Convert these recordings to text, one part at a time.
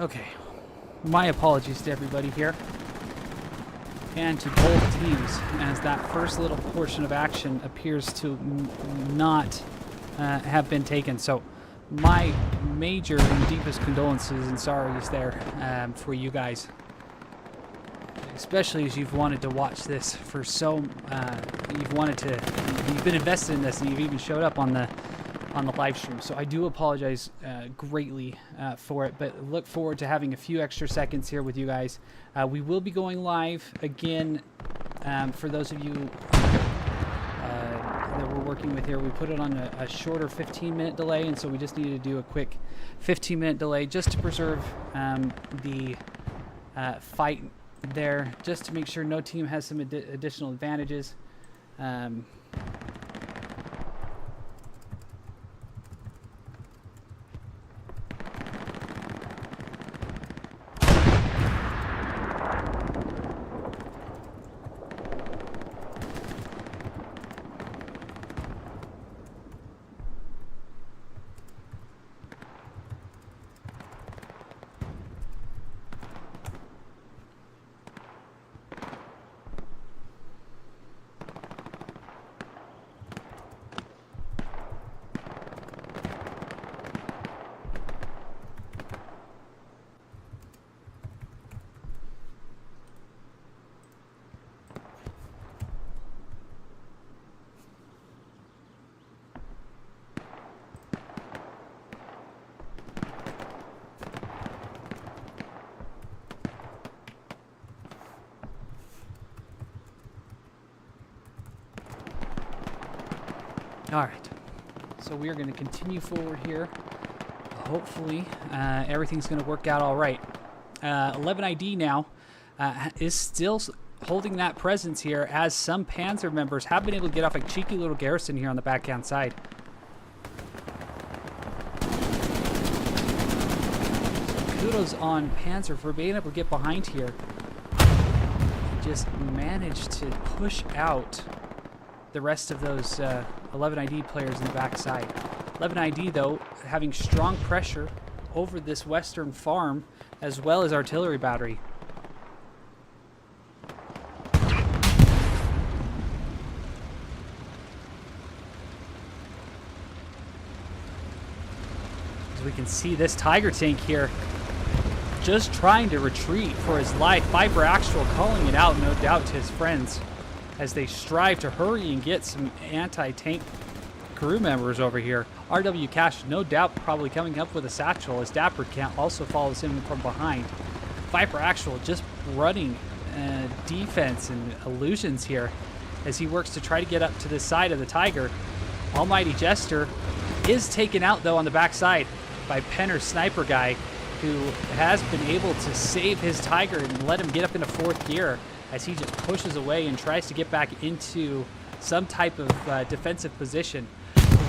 Okay, my apologies to everybody here and to both teams, as that first little portion of action appears to not have been taken. So my major and deepest condolences and sorries there for you guys, especially as you've wanted to watch this for you've been invested in this, and you've even showed up on the live stream. So I do apologize greatly for it, but look forward to having a few extra seconds here with you guys. We will be going live again for those of you that we're working with here. We put it on a shorter 15-minute delay, and so we just needed to do a quick 15-minute delay just to preserve the fight there, just to make sure no team has some additional advantages. All right, so we are going to continue forward here. Hopefully, everything's going to work out all right. 11ID now is still holding that presence here, as some Panzer members have been able to get off a cheeky little garrison here on the backhand side. Kudos on Panzer for being able to get behind here. Just managed to push out the rest of those 11ID players in the backside. 11ID, though, having strong pressure over this western farm, as well as artillery battery. As we can see, this Tiger tank here just trying to retreat for his life. Viper Actual calling it out, no doubt, to his friends, as they strive to hurry and get some anti-tank crew members over here. RW Cash, no doubt, probably coming up with a satchel, as Dapper Cat also follows him from behind. Viper Actual just running defense and illusions here as he works to try to get up to the side of the Tiger. Almighty Jester is taken out, though, on the backside by Penner's sniper guy, who has been able to save his Tiger and let him get up into fourth gear, as he just pushes away and tries to get back into some type of defensive position.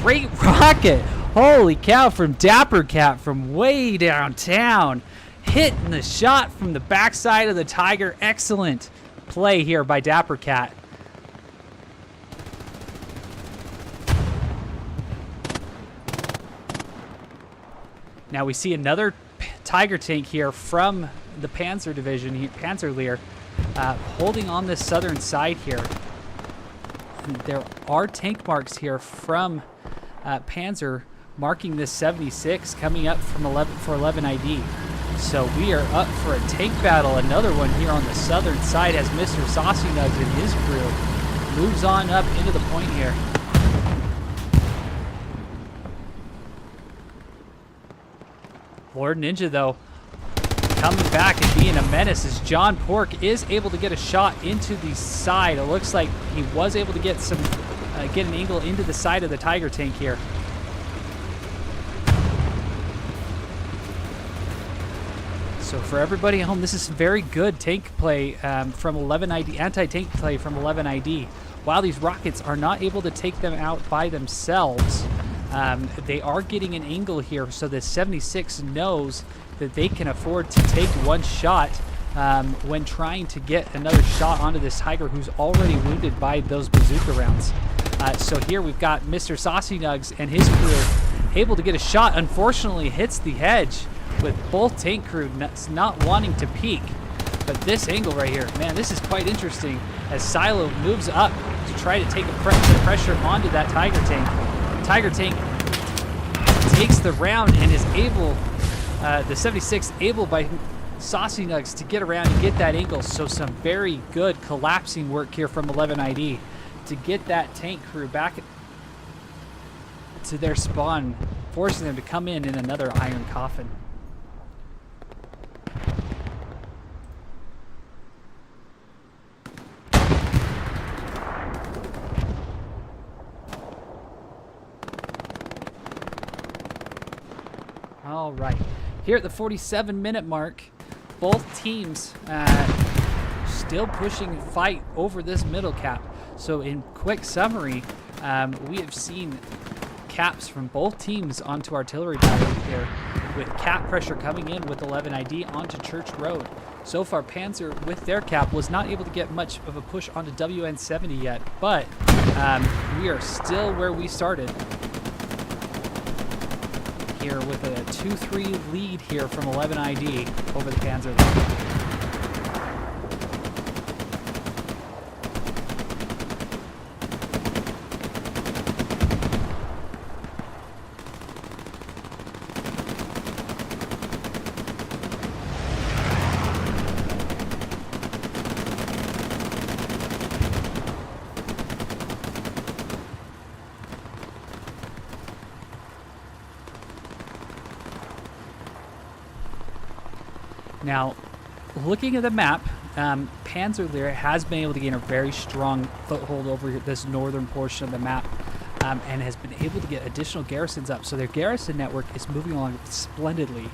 Great rocket! Holy cow, from Dapper Cat from way downtown. Hitting the shot from the backside of the Tiger. Excellent play here by Dapper Cat. Now we see another Tiger tank here from the Panzer Division, Panzer-Lehr, holding on this southern side here. And there are tank marks here from Panzer marking this 76 coming up from 11ID. So we are up for a tank battle, another one here on the southern side, as Mr. Saucy Nugs and his crew moves on up into the point here. Lord Ninja, though, coming back and being a menace, as John Pork is able to get a shot into the side. It looks like he was able to get some get an angle into the side of the Tiger tank here. So for everybody at home, this is very good tank play from 11ID, anti-tank play from 11ID. While these rockets are not able to take them out by themselves, they are getting an angle here, so the 76 knows that they can afford to take one shot when trying to get another shot onto this Tiger, who's already wounded by those bazooka rounds. So here we've got Mr. Saucy Nugs and his crew able to get a shot. Unfortunately, hits the hedge with both tank crew not wanting to peek. But this angle right here, man, this is quite interesting as Silo moves up to try to take the pressure onto that Tiger tank. Tiger tank takes the round and is able, the 76 able by Saucy Nugs to get around and get that angle. So some very good collapsing work here from 11ID to get that tank crew back to their spawn, forcing them to come in another iron coffin. All right, here at the 47-minute mark, both teams still pushing fight over this middle cap. So in quick summary, we have seen caps from both teams onto artillery battery here, with cap pressure coming in with 11ID onto Church Road. So far, Panzer with their cap was not able to get much of a push onto WN70 yet, but we are still where we started. Here with a 2-3 lead here from 11ID over the Panzer-Lehr. Now, looking at the map, Panzer-Lehr has been able to gain a very strong foothold over this northern portion of the map, and has been able to get additional garrisons up. So their garrison network is moving along splendidly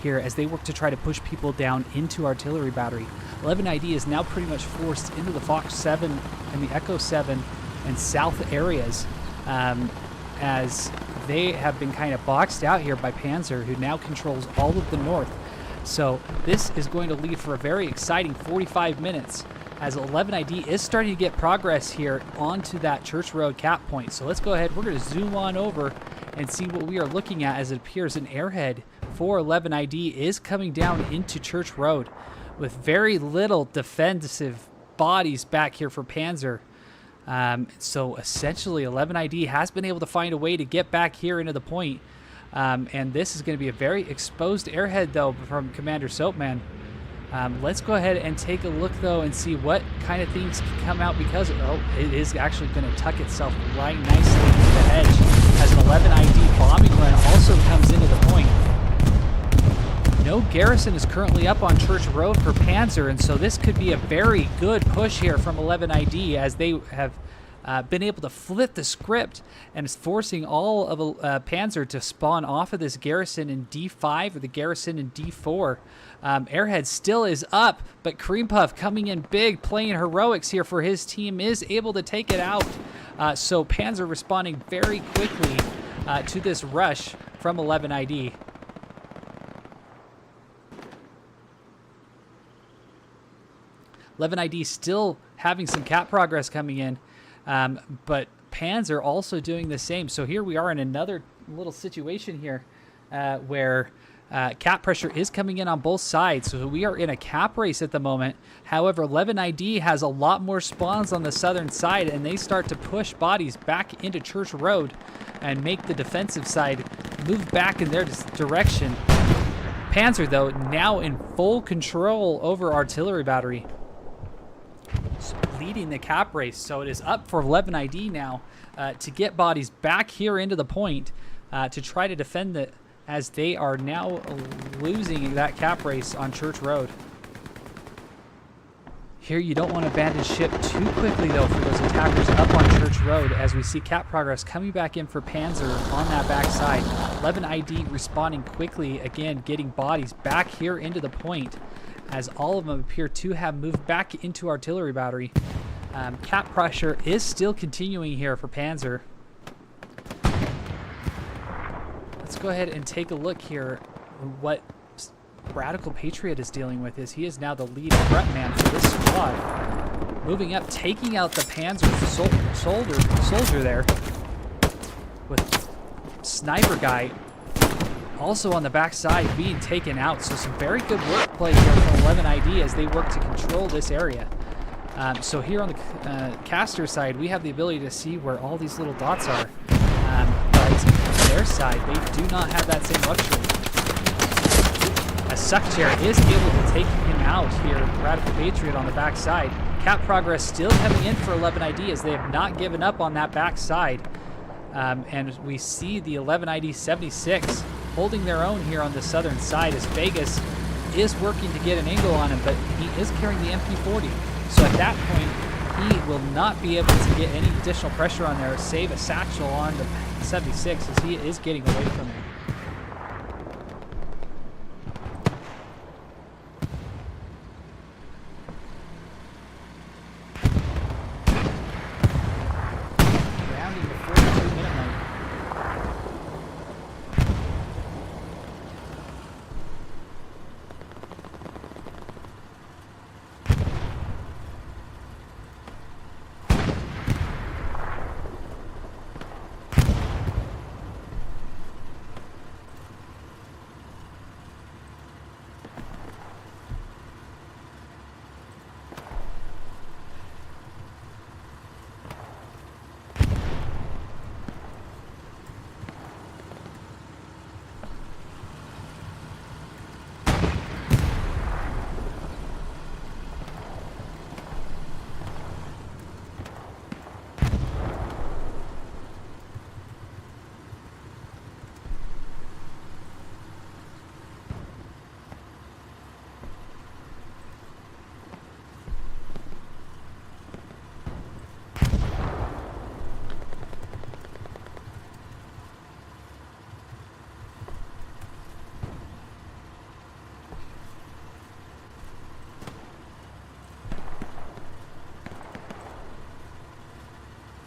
here as they work to try to push people down into artillery battery. 11ID is now pretty much forced into the Fox 7 and the Echo 7 and south areas, as they have been kind of boxed out here by Panzer, who now controls all of the north. So this is going to lead for a very exciting 45 minutes as 11ID is starting to get progress here onto that Church Road cap point. So let's go ahead. We're going to zoom on over and see what we are looking at as it appears an airhead for 11ID is coming down into Church Road with very little defensive bodies back here for Panzer. So essentially 11ID has been able to find a way to get back here into the point. And this is going to be a very exposed airhead, though, from Commander Soapman. Let's go ahead and take a look, though, and see what kind of things can come out, because it is actually going to tuck itself right nicely into the edge as an 11ID bombing run also comes into the point. No garrison is currently up on Church Road for Panzer, and so this could be a very good push here from 11ID as they have been able to flip the script and is forcing all of Panzer to spawn off of this garrison in D5 or the garrison in D4. Airhead still is up, but Cream Puff coming in big, playing heroics here for his team, is able to take it out. So Panzer responding very quickly to this rush from 11ID. ID still having some cap progress coming in. But Panzer also doing the same. So here we are in another little situation here where cap pressure is coming in on both sides. So we are in a cap race at the moment. However, 11ID has a lot more spawns on the southern side, and they start to push bodies back into Church Road and make the defensive side move back in their direction. Panzer, though, now in full control over artillery battery, leading the cap race. So it is up for 11ID now to get bodies back here into the point to try to defend it, as they are now losing that cap race on Church Road. Here you don't want to abandon ship too quickly, though, for those attackers up on Church Road, as we see cap progress coming back in for Panzer on that backside. 11ID responding quickly, again getting bodies back here into the point, as all of them appear to have moved back into artillery battery. Cap pressure is still continuing here for Panzer. Let's go ahead and take a look here what Radical Patriot is dealing with. Is he is now the lead threat man for this squad. Moving up, taking out the Panzer soldier there with Sniper Guy also on the backside being taken out. So some very good work play here from 11 ID as they work to control this area. So here on the caster side, we have the ability to see where all these little dots are. But on their side, they do not have that same luxury. As Suckchair is able to take him out here, Radical Patriot on the backside. Cap progress still coming in for 11 ID as they have not given up on that backside. And we see the 11 ID 76 holding their own here on the southern side as Vegas is working to get an angle on him, but he is carrying the MP40. So at that point, he will not be able to get any additional pressure on there or save a satchel on the 76 as he is getting away from him.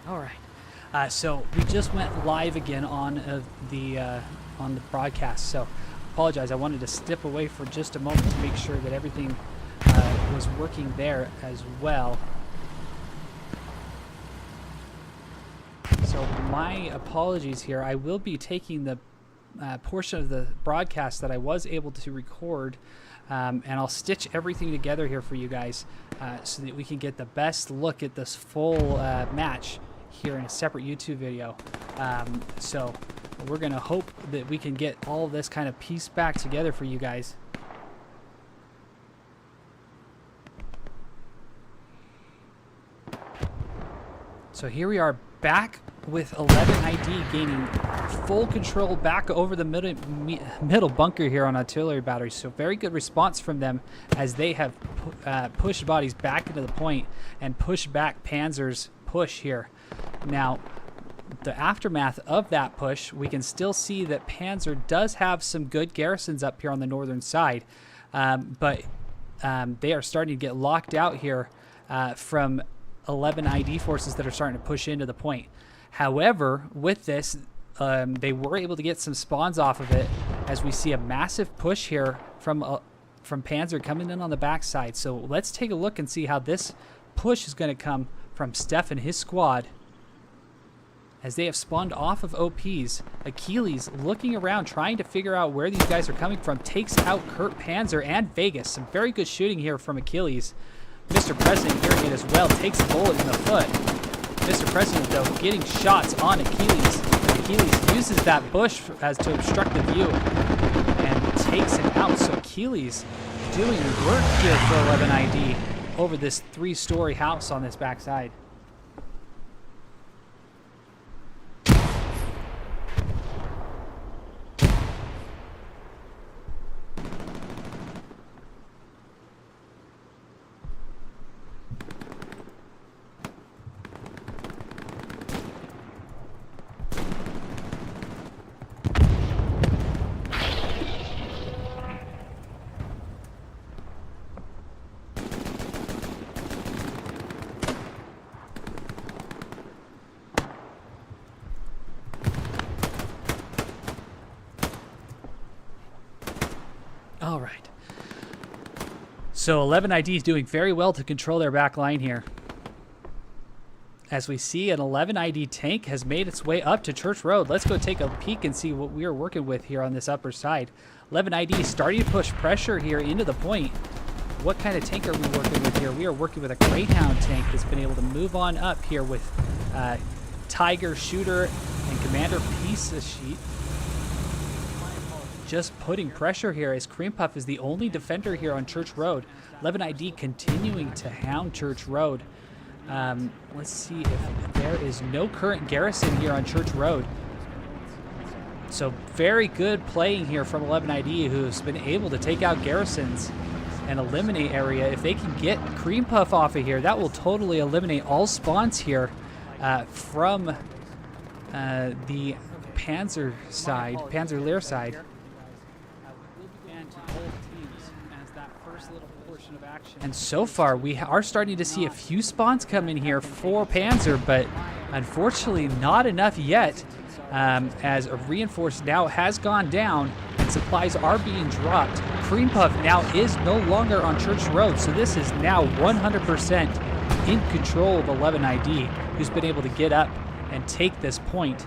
All right, so we just went live again on the broadcast. So apologize. I wanted to step away for just a moment to make sure that everything was working there as well. So my apologies here. I will be taking the portion of the broadcast that I was able to record, and I'll stitch everything together here for you guys so that we can get the best look at this full match here in a separate YouTube video. So we're gonna hope that we can get all of this kind of pieced back together for you guys. So here we are back with 11 ID gaining full control back over the middle bunker here on artillery batteries. So very good response from them as they have pushed bodies back into the point and pushed back Panzer's push here. Now, the aftermath of that push, we can still see that Panzer does have some good garrisons up here on the northern side, but they are starting to get locked out here from 11 ID forces that are starting to push into the point. However, with this, they were able to get some spawns off of it as we see a massive push here from Panzer coming in on the backside. So let's take a look and see how this push is going to come from Steph and his squad as they have spawned off of OPs. Achilles looking around trying to figure out where these guys are coming from, takes out Kurt Panzer and Vegas. Some very good shooting here from Achilles. Mr. President hearing it as well, takes a bullet in the foot. Mr. President though getting shots on Achilles. Achilles uses that bush as to obstruct the view and takes him out. So Achilles doing work here for 11 ID over this 3-story house on this backside. All right. So 11 ID is doing very well to control their back line here. as we see an 11 ID tank has made its way up to Church Road. Let's go take a peek and see what we are working with here on this upper side. 11 ID starting to push pressure here into the point. What kind of tank are we working with here? We are working with a Greyhound tank that's been able to move on up here with Tiger, Shooter, and Commander Pizza Sheet. Just putting pressure here as Cream Puff is the only defender here on Church Road. 11 ID continuing to hound Church Road. Let's see if there is no current garrison here on Church Road. So very good playing here from 11 ID, who's been able to take out garrisons and eliminate area. If they can get Cream Puff off of here, that will totally eliminate all spawns here from the Panzer side, Panzer-Lehr side. And so far, we are starting to see a few spawns come in here for Panzer, but unfortunately not enough yet, as a reinforced now has gone down and supplies are being dropped. Cream Puff now is no longer on Church Road, so this is now 100% in control of 11 ID, who's been able to get up and take this point.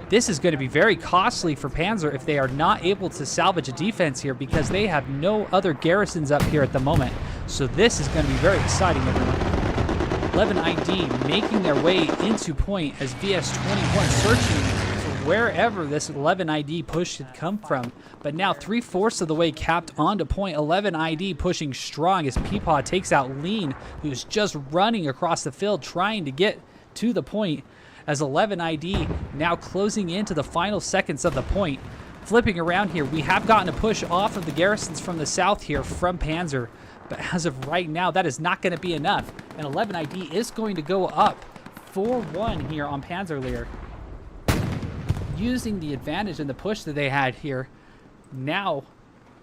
This is going to be very costly for Panzer if they are not able to salvage a defense here, because they have no other garrisons up here at the moment. So this is going to be very exciting, everyone. 11 ID making their way into point as VS-21 searching for wherever this 11 ID push had come from. But now 3/4 of the way capped onto point. 11 ID pushing strong as Peepaw takes out Lean, who's just running across the field trying to get to the point, as 11 ID now closing into the final seconds of the point. Flipping around here, we have gotten a push off of the garrisons from the south here from Panzer, but as of right now, that is not going to be enough, and 11 ID is going to go up 4-1 here on Panzer-Lehr, using the advantage and the push that they had here. Now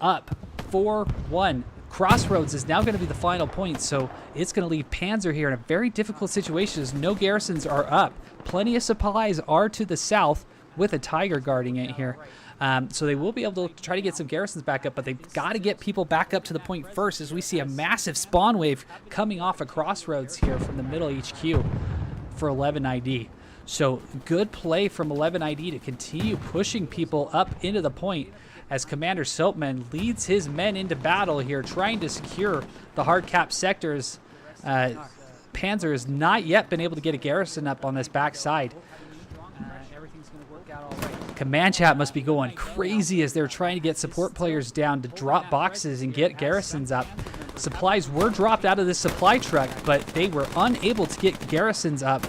up 4-1. Crossroads is now going to be the final point, so it's going to leave Panzer here in a very difficult situation as no garrisons are up. Plenty of supplies are to the south with a Tiger guarding it here. So they will be able to try to get some garrisons back up, but they've got to get people back up to the point first, as we see a massive spawn wave coming off of Crossroads here from the middle HQ for 11 ID. So good play from 11 ID to continue pushing people up into the point, as Commander Soapman leads his men into battle here, trying to secure the hard-capped sectors. Panzer has not yet been able to get a garrison up on this backside. Everything's going to work out all right. Command chat must be going crazy as they're trying to get support players down to drop boxes and get garrisons up. Supplies were dropped out of this supply truck, but they were unable to get garrisons up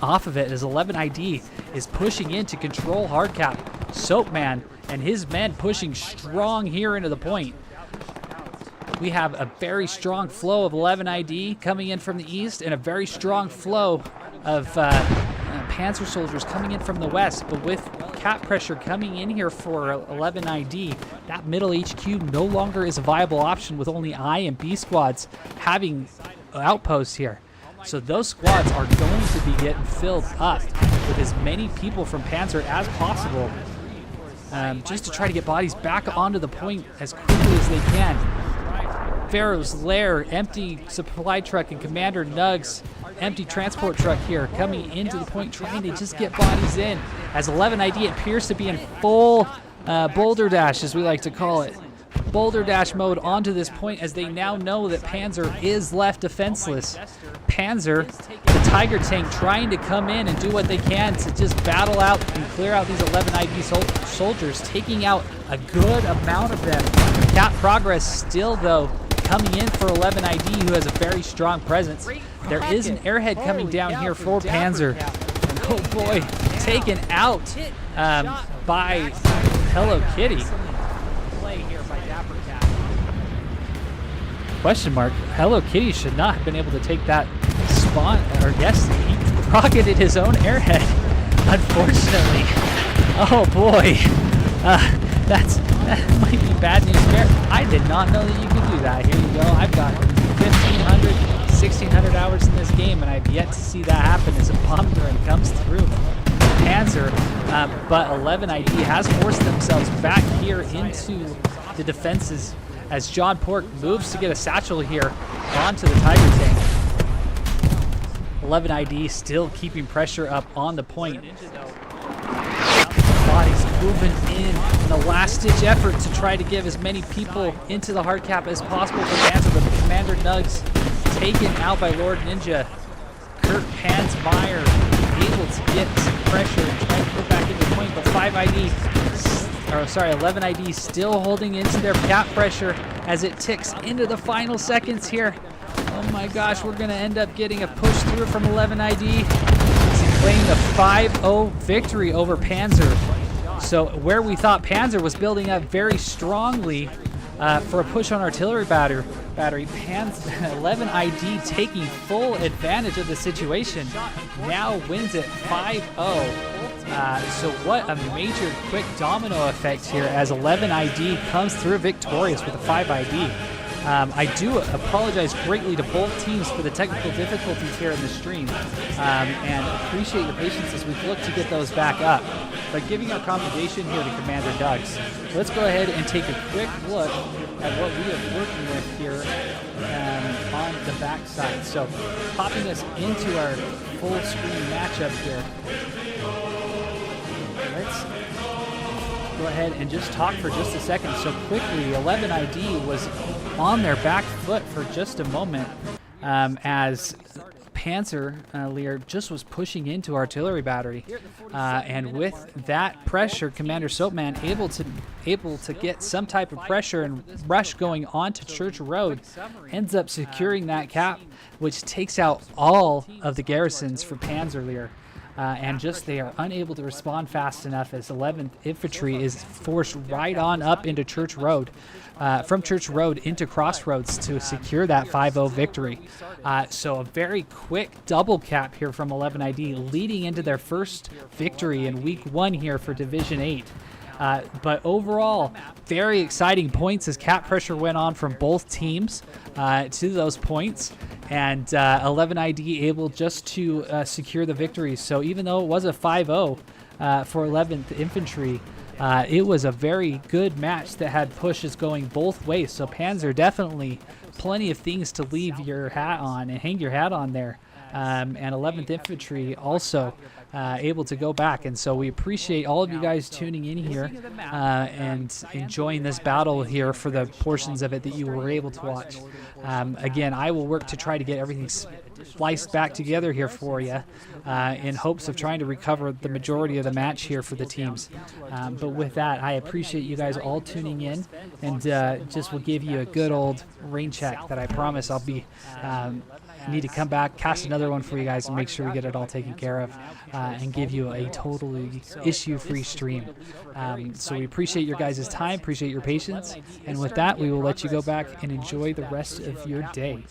off of it, as 11 ID is pushing in to control hardcap. Soapman and his men pushing strong here into the point. We have a very strong flow of 11 ID coming in from the east, and a very strong flow of Panzer soldiers coming in from the west. But with cap pressure coming in here for 11 ID, that middle HQ no longer is a viable option, with only I and B squads having outposts here. So those squads are going to be getting filled up with as many people from Panzer as possible, just to try to get bodies back onto the point as quickly as they can. Pharaoh's Lair, empty supply truck, and Commander Nugs, empty transport truck here, coming into the point, trying to just get bodies in, as 11 ID appears to be in full boulder dash, as we like to call it. Boulder dash mode onto this point, as they now know that Panzer is left defenseless. Panzer, the Tiger tank, trying to come in and do what they can to just battle out and clear out these 11 ID soldiers, taking out a good amount of them. Cap progress still, though, coming in for 11 ID, who has a very strong presence. There is an airhead coming down here for Panzer. And oh boy, taken out by Hello Kitty. Question mark. Hello Kitty should not have been able to take that spawn, or yes, he rocketed his own airhead, unfortunately. Oh boy, that might be bad news bear. I did not know that you could do that. Here you go. I've got 1,500, 1,600 hours in this game, and I've yet to see that happen as a bomb run comes through Panzer. But 11 ID has forced themselves back here into the defenses, as John Pork moves to get a satchel here onto the Tiger tank. 11 ID still keeping pressure up on the point. Bodies moving in the last-ditch effort to try to give as many people into the hard cap as possible for Panzer, but the Commander Nugs taken out by Lord Ninja. Kurt Pansmeyer able to get some pressure and try to put back into the point, but 11 ID still holding into their cap pressure as it ticks into the final seconds here. Oh my gosh, we're going to end up getting a push through from 11 ID. Claim the 5-0 victory over Panzer. So where we thought Panzer was building up very strongly for a push on artillery battery, 11 ID taking full advantage of the situation, now wins it 5-0. So what a major quick domino effect here as 11 ID comes through victorious with a 5 ID. I do apologize greatly to both teams for the technical difficulties here in the stream, and appreciate your patience as we've looked to get those back up. But giving our commendation here to Commander Nugs, let's go ahead and take a quick look at what we are working with here on the backside. So popping us into our full screen matchup here. Let's go ahead and just talk for just a second. So quickly, 11 ID was on their back foot for just a moment as Panzer-Lehr just was pushing into artillery battery, and with that pressure, Commander Soapman able to get some type of pressure and rush going onto Church Road, ends up securing that cap, which takes out all of the garrisons for Panzer-Lehr. And just they are unable to respond fast enough as 11th Infantry is forced right on up into Church Road, from Church Road into Crossroads to secure that 5-0 victory. So a very quick double cap here from 11 ID, leading into their first victory in week 1 here for Division 8. But overall, very exciting points as cap pressure went on from both teams to those points, and 11 ID able just to secure the victory. So even though it was a 5-0 for 11th Infantry, it was a very good match that had pushes going both ways. So Panzer definitely plenty of things to leave your hat on and hang your hat on there. And 11th Infantry also able to go back. And so we appreciate all of you guys tuning in here and enjoying this battle here for the portions of it that you were able to watch. Again, I will work to try to get everything spliced back together here for you in hopes of trying to recover the majority of the match here for the teams. But with that, I appreciate you guys all tuning in, and just will give you a good old rain check that I promise I'll be need to come back, cast another one for you guys, and make sure we get it all taken care of and give you a totally issue-free stream. So we appreciate your guys' time, appreciate your patience, and with that, we will let you go back and enjoy the rest of your day.